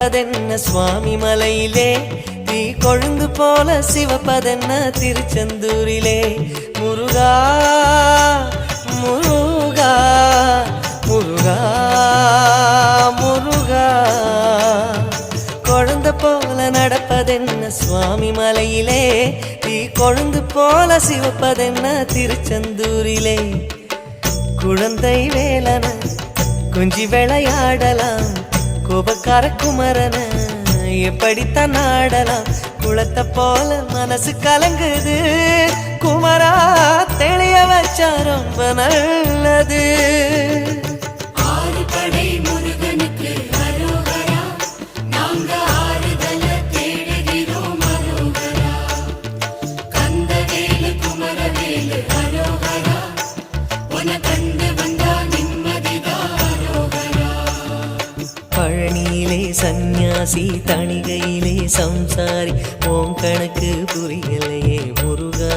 அதென்ன சுவாமி மலையிலே தீ கொழுந்து போல சிவப்பதென்ன திருச்செந்தூரிலே முருகா முருகா முருகா முருகா கொழுந்த போல நடப்பதென்ன சுவாமி மலையிலே தீ கொழுந்து போல சிவப்பதென்ன திருச்செந்தூரிலே குழந்தை வேலன கொஞ்சி விளையாடலாம் கோபக்கார குமரன எப்படித்தான் ஆடலாம் குளத்தை போல மனசு கலங்குது குமரா தெளிய வச்சா ரொம்ப நல்லது பழனியிலே சந்நியாசி தணிகையிலே சம்சாரி உன் கணக்கு புரியலையே முருகா.